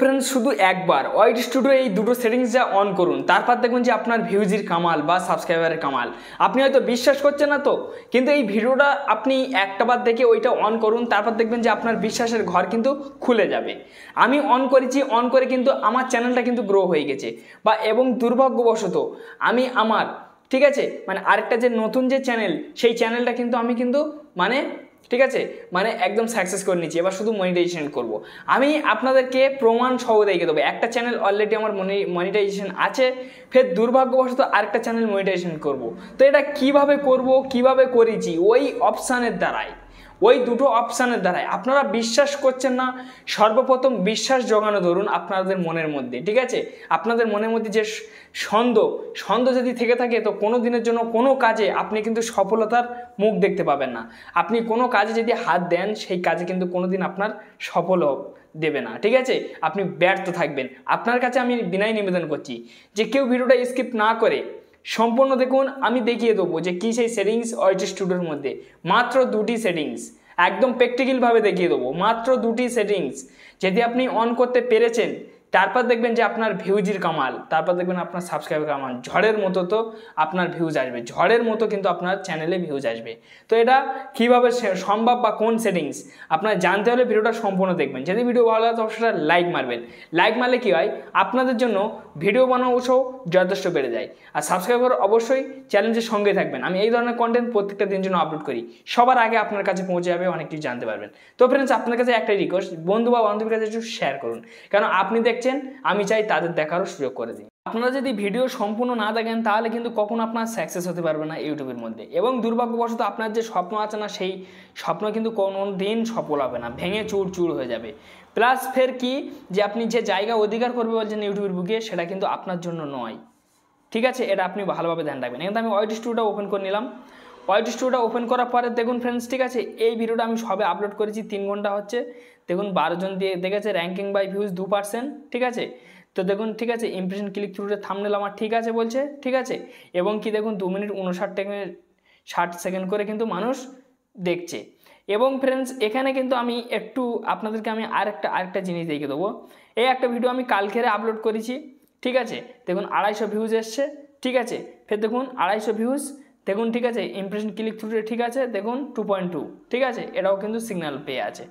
Friends শুধু একবার wide studio এই দুটো সেটিংস যা অন করুন, তারপর দেখবেন যে আপনার ভিউজের কামাল বা সাবস্ক্রাইবারের কামাল। আপনি হয়তো বিশ্বাস করছেন না তো, কিন্তু এই ভিডিওটা আপনি একটাবার দেখে ওইটা অন করুন, তারপর দেখবেন যে আপনার বিশ্বাসের ঘর কিন্তু খুলে যাবে। আমি অন করেছি, অন করে কিন্তু আমার চ্যানেলটা কিন্তু গ্রো হয়ে গেছে বা এবং দুর্ভাগ্যবশত আমি আমার ঠিক আছে মানে আরেকটা যে নতুন যে চ্যানেল, সেই চ্যানেলটা কিন্তু আমি কিন্তু ঠিক আছে একদম সাকসেস করে নিচ্ছি। এবার শুধু মনিটাইজেশন করব। আমি আপনাদেরকে প্রমাণ সহ দেখিয়ে দেবো একটা চ্যানেল অলরেডি আমার মনিটাইজেশন আছে, ফের দুর্ভাগ্যবশত আরেকটা চ্যানেল মনিটাইজেশন করব। তো এটা কিভাবে করব, কিভাবে করেছি, ওই অপশানের দ্বারাই, ওই দুটো অপশানের দ্বারাই। আপনারা বিশ্বাস করছেন না, সর্বপ্রথম বিশ্বাস জোগানো ধরুন আপনাদের মনের মধ্যে, ঠিক আছে? আপনাদের মনের মধ্যে যে সন্দেহ যদি থেকে থাকে, তো কোনো দিনের জন্য কোনো কাজে আপনি কিন্তু সফলতার মুখ দেখতে পাবেন না। আপনি কোনো কাজে যদি হাত দেন, সেই কাজে কিন্তু কোনোদিন আপনার সফল দেবে না, ঠিক আছে? আপনি ব্যর্থ থাকবেন। আপনার কাছে আমি বিনয় নিবেদন করছি যে কেউ ভিডিওটা স্কিপ না করে সম্পূর্ণ দেখুন। আমি দেখিয়ে দেবো যে কী সেই সেটিংস ওয়াইড স্টুডিওর মধ্যে, মাত্র দুটি সেটিংস একদম প্র্যাকটিক্যালভাবে দেখিয়ে দেবো। মাত্র দুটি সেটিংস যদি আপনি অন করতে পেরেছেন, তারপর দেখবেন যে আপনার ভিউজের কামাল, তারপর দেখবেন আপনার সাবস্ক্রাইবার কামাল। ঝড়ের মতো তো আপনার ভিউজ আসবে, ঝড়ের মতো কিন্তু আপনার চ্যানেলে ভিউজ আসবে। তো এটা কীভাবে সম্ভব বা কোন সেটিংস আপনার জানতে হলে ভিডিওটা সম্পূর্ণ দেখবেন। যদি ভিডিও ভালো লাগে তো অবশ্যই লাইক মারবেন। লাইক মারলে কী হয়, আপনাদের জন্য ভিডিও বানানো উৎসাহ যথেষ্ট বেড়ে যায়। আর সাবস্ক্রাইবার অবশ্যই চ্যালেঞ্জের সঙ্গে থাকবেন। আমি এই ধরনের কন্টেন্ট প্রত্যেকটা দিন জন্য আপলোড করি, সবার আগে আপনার কাছে পৌঁছে যাবে, অনেক কিছু জানতে পারবেন। তো ফ্রেন্ডস, আপনার কাছে একটাই রিকোয়েস্ট, বন্ধু বা বান্ধবীর কাছে একটু শেয়ার করুন, কারণ আপনি দেখছেন, আমি চাই তাদের দেখারও সুযোগ করে দিই। আপনারা যদি ভিডিও সম্পূর্ণ না দেখেন, তাহলে কিন্তু কখনো আপনার সাকসেস হতে পারবে না ইউটিউবের মধ্যে। এবং দুর্ভাগ্যবশত আপনার যে স্বপ্ন আছে না, সেই স্বপ্ন কিন্তু কোনো দিন সফল হবে না, ভেঙে চুরচুর হয়ে যাবে। প্লাস ফের কি, যে আপনি যে জায়গা অধিকার করবে বলছেন ইউটিউবের বুকে, সেটা কিন্তু আপনার জন্য নয়, ঠিক আছে? এটা আপনি ভালোভাবে ধ্যান রাখবেন। এখানে আমি ওয়াইড স্টুডিওটা ওপেন করে নিলাম। ওয়াইড স্টুডিওটা ওপেন করার পরে দেখুন ফ্রেন্ডস, ঠিক আছে, এই ভিডিওটা আমি সবে আপলোড করেছি, 3 ঘন্টা হচ্ছে। দেখুন 12 জন দিয়ে দেখেছে, র্যাঙ্কিং বাই ভিউজ 2%, ঠিক আছে? তো দেখুন, ঠিক আছে, ইমপ্রেশন ক্লিক থ্রুতে থাম্বনেল আমার ঠিক আছে বলছে, ঠিক আছে? এবং কি দেখুন 2 মিনিট 59 সেকেন্ড করে কিন্তু মানুষ দেখছে। এবং ফ্রেন্ডস, এখানে কিন্তু আমি একটু আপনাদেরকে আমি আরেকটা জিনিস দেখিয়ে দেবো। এই একটা ভিডিও আমি কালকেরে আপলোড করেছি, ঠিক আছে? দেখুন 250 ভিউজ এসছে, ঠিক আছে? ফের দেখুন 250 ভিউজ, দেখুন, ঠিক আছে, ইমপ্রেশন ক্লিক থ্রুতে ঠিক আছে, দেখুন 2.2, ঠিক আছে? এটাও কিন্তু সিগন্যাল পেয়ে আছে।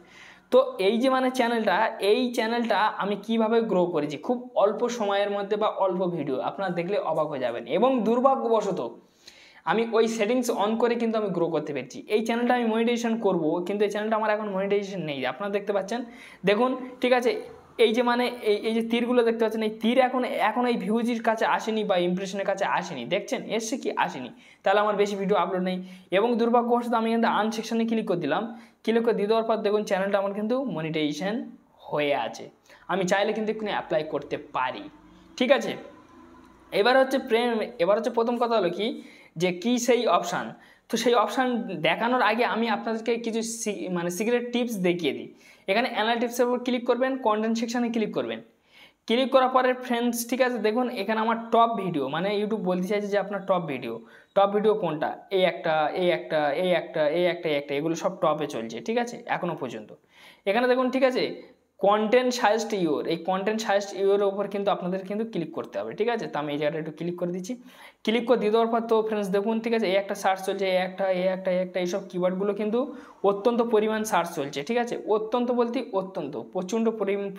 তো এই যে এই চ্যানেলটা আমি কিভাবে গ্রো করেছি খুব অল্প সময়ের মধ্যে বা অল্প ভিডিও, আপনারা দেখলে অবাক হয়ে যাবেন। এবং দুর্ভাগ্যবশত আমি ওই সেটিংস অন করে কিন্তু আমি গ্রো করতে পেরেছি। এই চ্যানেলটা আমি মনিটাইজেশন করব, কিন্তু এই চ্যানেলটা আমার এখন মনিটাইজেশন নেই, আপনারা দেখতে পাচ্ছেন। দেখুন, ঠিক আছে, এই যে এই যে তীরগুলো দেখতে পাচ্ছেন, এই তীর এখন এই ভিউজের কাছে আসেনি বা ইমপ্রেশনের কাছে আসেনি, দেখছেন এসছে কি আসেনি, তাহলে আমার বেশি ভিডিও আপলোড নেই। এবং দুর্ভাগ্যবশত আমি কিন্তু আর্ন সেকশনে ক্লিক করে দিলাম। ক্লিক করে দিয়ে দেওয়ার পর দেখুন চ্যানেলটা আমার কিন্তু মনিটাইজেশন হয়ে আছে। আমি চাইলে কিন্তু এক্ষুনি অ্যাপ্লাই করতে পারি, ঠিক আছে? এবার হচ্ছে প্রথম কথা হলো কি সেই অপশান। তো সেই অপশান দেখানোর আগে আমি আপনাদেরকে কিছু সিক্রেট টিপস দেখিয়ে দিই। এখানে অ্যানালিটিক্সের উপর ক্লিক করবেন, কন্টেন্ট সেকশানে ক্লিক করবেন। ক্লিক করার পরে ফ্রেন্ডস, ঠিক আছে, দেখুন এখানে আমার টপ ভিডিও, ইউটিউব বলতে চাইছে যে আপনার টপ ভিডিও কোনটা, এই একটা এগুলো সব টপে চলছে, ঠিক আছে, এখনও পর্যন্ত। এখানে দেখুন, ঠিক আছে, কন্টেন্ট সাজেস্ট ইউর, এই কন্টেন্ট সাজেস্ট ইউর ওপর কিন্তু আপনাদের কিন্তু ক্লিক করতে হবে, ঠিক আছে? তো আমি এই জায়গাটা একটু ক্লিক করে দিচ্ছি। ক্লিক করে দিয়ে দেওয়ার পর তো ফ্রেন্ডস দেখুন, ঠিক আছে, এই একটা সার্চ চলছে, এইসব কিওয়ার্ডগুলো কিন্তু অত্যন্ত পরিমাণ সার্চ চলছে, ঠিক আছে? অত্যন্ত বলতে অত্যন্ত প্রচণ্ড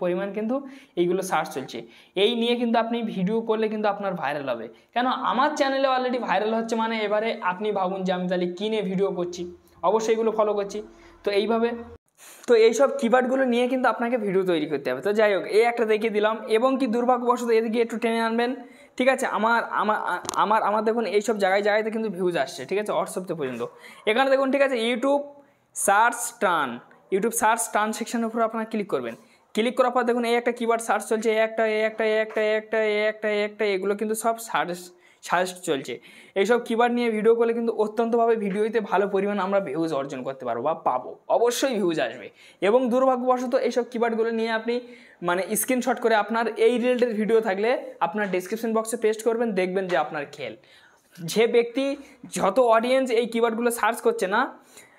পরিমাণ কিন্তু এইগুলো সার্চ চলছে। এই নিয়ে কিন্তু আপনি ভিডিও করলে কিন্তু আপনার ভাইরাল হবে। কেন, আমার চ্যানেলে অলরেডি ভাইরাল হচ্ছে, এবারে আপনি ভাবুন যে আমি তাহলে কী নিয়ে ভিডিও করছি, অবশ্যই এগুলো ফলো করছি। তো এইসব কিওয়ার্ডগুলো নিয়ে কিন্তু আপনাকে ভিডিও তৈরি করতে হবে। তো যাই হোক, এই একটা দেখিয়ে দিলাম। এবং কি দুর্ভাগ্যবশত এদিকে একটু টেনে আনবেন, ঠিক আছে? আমার দেখুন এইসব জায়গাতে কিন্তু ভিউজ আসছে, ঠিক আছে, হোয়াটসঅ্যাপতে পর্যন্ত। এখানে দেখুন, ঠিক আছে, ইউটিউব সার্চ টার্ন সেকশনের উপর আপনারা ক্লিক করবেন। ক্লিক করার পর দেখুন এই একটা কিওয়ার্ড সার্চ চলছে, এগুলো কিন্তু সব সাজেস্ট চলছে। এইসব কিওয়ার্ড নিয়ে ভিডিও করলে কিন্তু অত্যন্তভাবে ভিডিওতে ভালো পরিমাণ আমরা ভিউজ অর্জন করতে পারবো বা পাবো, অবশ্যই ভিউজ আসবে। এবং দুর্ভাগ্যবশত এইসব কিওয়ার্ডগুলো নিয়ে আপনি স্ক্রিনশট করে আপনার এই রিলেটেড ভিডিও থাকলে আপনার ডেসক্রিপশন বক্সে পেস্ট করবেন, দেখবেন যে আপনার খেল। যে ব্যক্তি যত অডিয়েন্স এই কিওয়ার্ডগুলো সার্চ করছে না,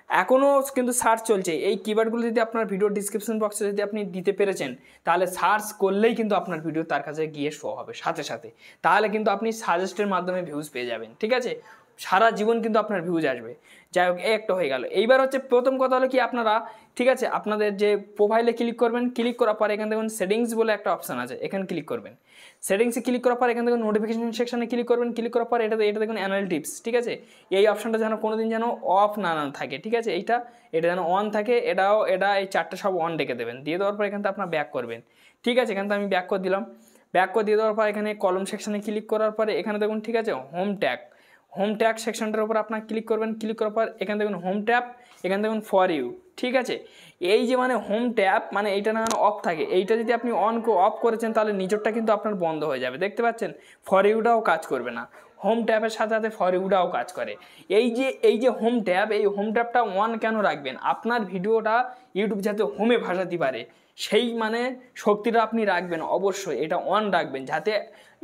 এখনও কিন্তু সার্চ চলছে। এই কিওয়ার্ডগুলো যদি আপনার ভিডিও ডিসক্রিপশন বক্সে যদি আপনি দিতে পেরেছেন, তাহলে সার্চ করলেই কিন্তু আপনার ভিডিও তার কাছে গিয়ে শো হবে সাথে সাথে। তাহলে কিন্তু আপনি সাজেস্টের মাধ্যমে ভিউজ পেয়ে যাবেন, ঠিক আছে? সারা জীবন কিন্তু আপনার ভিউজ আসবে। যাই হোক, একটা হয়ে গেল। এইবার হচ্ছে প্রথম কথা হলো কি, আপনারা ঠিক আছে আপনাদের যে প্রোফাইলে ক্লিক করবেন, ক্লিক করার পর এখানে দেখুন সেটিংস বলে একটা অপশান আছে, এখানে ক্লিক করবেন। সেটিংসে ক্লিক করার পর এখানে দেখুন নোটিফিকেশন সেকশনে ক্লিক করবেন। ক্লিক করার পর এটা দেখুন অ্যানুয়াল টিপস, ঠিক আছে? এই অপশানটা যেন কোনোদিন যেন অফ না থাকে, ঠিক আছে? এটা যেন অন থাকে, এটা এই চারটে সব অন রেখে দেবেন। দিয়ে দেওয়ার পর এখান থেকে আপনার ব্যাক করবেন, ঠিক আছে? এখান থেকে আমি ব্যাক করে দিলাম। ব্যাক করে দিয়ে দেওয়ার পর এখানে কলম সেকশনে ক্লিক করার পরে এখানে দেখুন, ঠিক আছে, হোম ট্যাগ সেকশনটার উপর আপনার ক্লিক করবেন। ক্লিক করার পর এখানে দেখুন হোম ট্যাব, এখানে দেখুন ফর ইউ, ঠিক আছে? এই যে মানে হোম ট্যাব মানে এইটা না অফ থাকে, এইটা যদি আপনি অফ করেছেন তাহলে নিচরটা কিন্তু আপনার বন্ধ হয়ে যাবে, দেখতে পাচ্ছেন? ফর ইউটাও কাজ করবে না, হোম ট্যাবের সাথে সাথে ফর ইউটাও কাজ করে। এই যে হোম ট্যাব, এই হোম ট্যাবটা অন কেন রাখবেন? আপনার ভিডিওটা ইউটিউব যাতে হোমে ভাসাতে পারে, সেই মানে শক্তিটা আপনি রাখবেন অবশ্যই। এটা অন রাখবেন যাতে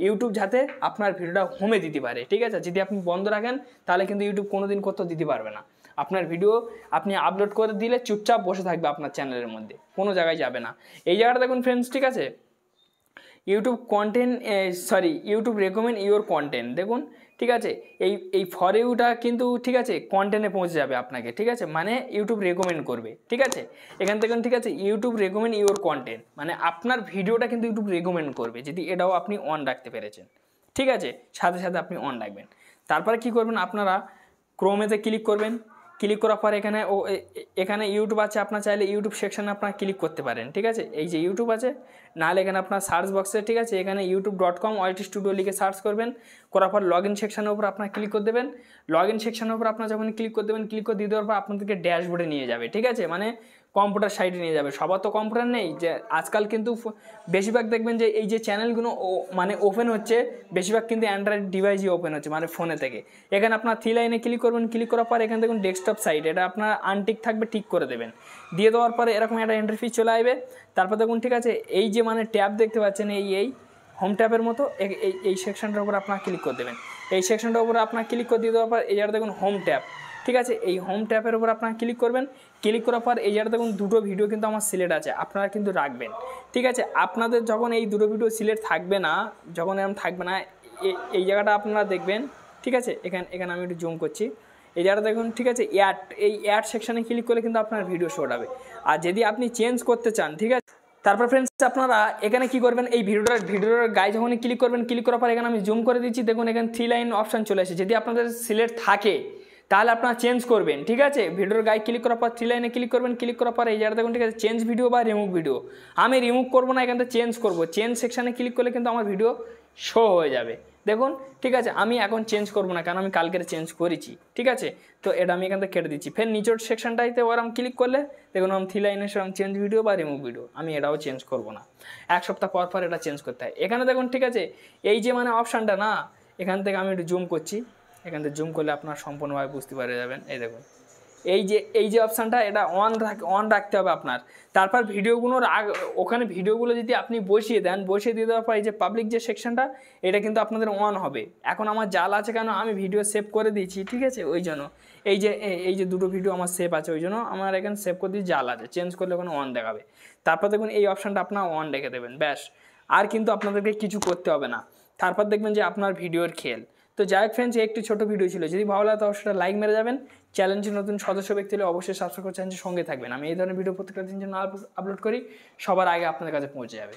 ইউটিউব যাতে আপনার ভিডিওটা হোমে দিতে পারে, ঠিক আছে? যদি আপনি বন্ধ রাখেন তাহলে কিন্তু ইউটিউব কোনোদিন কোথাও দিতে পারবে না। আপনার ভিডিও আপনি আপলোড করে দিলে চুপচাপ বসে থাকবে আপনার চ্যানেলের মধ্যে, কোনো জায়গায় যাবে না। এই জায়গাটা দেখুন ফ্রেন্ডস, ঠিক আছে? ইউটিউব রেকমেন্ড ইউর কন্টেন্ট, দেখুন, ঠিক আছে? এই ফর ইউটা কিন্তু, ঠিক আছে, কন্টেন্টে পৌঁছে যাবে আপনাকে, ঠিক আছে? মানে ইউটিউব রেকমেন্ড করবে, ঠিক আছে? এখান থেকে, ঠিক আছে, ইউটিউব রেকমেন্ড ইউর কন্টেন্ট মানে আপনার ভিডিওটা কিন্তু ইউটিউব রেকমেন্ড করবে, যদি এটাও আপনি অন রাখতে পেরেছেন, ঠিক আছে? সাথে সাথে আপনি অন রাখবেন। তারপরে কি করবেন, আপনারা ক্রোমেতে ক্লিক করবেন। ক্লিক করার পর এখানে ইউটিউব আছে, আপনার চাইলে ইউটিউব সেকশানে আপনারা ক্লিক করতে পারেন, ঠিক আছে? এই যে ইউটিউব আছে, নাহলে এখানে আপনার সার্চ বক্সে, ঠিক আছে, এখানে youtube.com OIT Studio লিখে সার্চ করবেন। করার পর লগ ইন সেকশানের উপর আপনার ক্লিক করে দেবেন। লগ ইন সেকশানের উপর আপনার যখন ক্লিক করে দেবেন, ক্লিক করে দিয়ে দেওয়ার পর আপনাদেরকে ড্যাশবোর্ডে নিয়ে যাবে, ঠিক আছে? মানে কম্পিউটার সাইটে নিয়ে যাবে। সবার তো কম্পিউটার নেই, যে আজকাল কিন্তু বেশিরভাগ দেখবেন যে এই যে চ্যানেলগুলো মানে ওপেন হচ্ছে, বেশিরভাগ কিন্তু অ্যান্ড্রয়েড ডিভাইসই ওপেন হচ্ছে, মানে ফোনে থেকে। এখানে আপনার থ্রি লাইনে ক্লিক করবেন। ক্লিক করার পর এখানে দেখুন ডেস্কটপ সাইট, এটা আপনার আনটিক থাকবে, ঠিক করে দেবেন। দিয়ে দেওয়ার পরে এরকম একটা ইন্টারফেস চলে আসবে। তারপর দেখুন, ঠিক আছে, এই যে মানে ট্যাব দেখতে পাচ্ছেন, এই হোম ট্যাবের মতো এই সেকশনটার উপর আপনার ক্লিক করে দেবেন। এই সেকশনটার উপর আপনার ক্লিক করে দিয়ে দেওয়ার পর এই জায়গাটা দেখুন হোম ট্যাব, ঠিক আছে? এই হোম ট্যাবের উপর আপনার ক্লিক করবেন। ক্লিক করার পর এই জায়গাটা দেখুন দুটো ভিডিও কিন্তু আমার সিলেক্ট আছে, আপনারা কিন্তু রাখবেন, ঠিক আছে? আপনাদের যখন এই দুটো ভিডিও সিলেক্ট থাকবে না, যখন এরকম থাকবে না, এই জায়গাটা আপনারা দেখবেন, ঠিক আছে? এখানে আমি একটু জুম করছি। এই জায়গাটা দেখুন, ঠিক আছে, এই অ্যাড সেকশানে ক্লিক করলে কিন্তু আপনার ভিডিও শো হবে। আর যদি আপনি চেঞ্জ করতে চান, ঠিক আছে, তারপর ফ্রেন্ডস আপনারা এখানে কি করবেন, এই ভিডিওটার গায়ে যখন ক্লিক করবেন, ক্লিক করার পর এখানে আমি জুম করে দিচ্ছি, দেখুন এখানে থ্রি লাইন অপশান চলে আসে। যদি আপনাদের সিলেক্ট থাকে তাহলে আপনারা চেঞ্জ করবেন, ঠিক আছে? ভিডিওর গায়ে ক্লিক করার পর থ্রি লাইনে ক্লিক করবেন। ক্লিক করার পর এই জায়গাটা দেখুন, ঠিক আছে, চেঞ্জ ভিডিও বা রিমুভ ভিডিও। আমি রিমুভ করবো না, এখান থেকে চেঞ্জ করবো। চেঞ্জ সেকশানে ক্লিক করলে কিন্তু আমার ভিডিও শো হয়ে যাবে, দেখুন, ঠিক আছে? আমি এখন চেঞ্জ করবো না, কারণ আমি কালকের চেঞ্জ করেছি, ঠিক আছে? তো এটা আমি এখান থেকে কেটে দিচ্ছি। ফের নিচের সেকশনটাইতে ওরকম ক্লিক করলে দেখুন আমি থ্রি লাইনে সেরকম চেঞ্জ ভিডিও বা রিমুভ ভিডিও, আমি এটাও চেঞ্জ করবো না। এক সপ্তাহ পর এটা চেঞ্জ করতে হয়। এখানে দেখুন, ঠিক আছে, এই যে মানে অপশানটা না, এখান থেকে আমি একটু জুম করছি। এখান থেকে জুম করলে আপনারা সম্পূর্ণভাবে বুঝতে পারে যাবেন। এই দেখুন এই যে অপশানটা, এটা অন রাখতে হবে আপনার। তারপর ওখানে ভিডিওগুলো যদি আপনি বসিয়ে দিয়ে দেওয়ার পর এই যে পাবলিক যে সেকশনটা, এটা কিন্তু আপনাদের অন হবে। এখন আমার জাল আছে কেন, আমি ভিডিও সেভ করে দিয়েছি, ঠিক আছে? ওই জন্য এই যে দুটো ভিডিও আমার সেভ আছে, ওই জন্য আমার এখানে সেভ করে দিয়ে জাল আছে, চেঞ্জ করলে ওখানে অন দেখাবে। তারপর দেখুন এই অপশানটা আপনার অন রেখে দেবেন, ব্যাস। আর কিন্তু আপনাদেরকে কিছু করতে হবে না। তারপর দেখবেন যে আপনার ভিডিওর খেল। তো যাই হোক ফ্রেন্ডস, একটি ছোটো ভিডিও ছিল, যদি ভালো লাগে তাহলে সেটা লাইক মেরে যাবেন। চ্যানেলটি নতুন সদস্য ব্যক্তি হলে অবশ্যই সাবস্ক্রাইব করে চ্যানেলটির সঙ্গে থাকবেন। আমি এই ধরনের ভিডিও প্রত্যেকটা দিন জন্য আপলোড করি, সবার আগে আপনাদের কাছে পৌঁছে যাবে।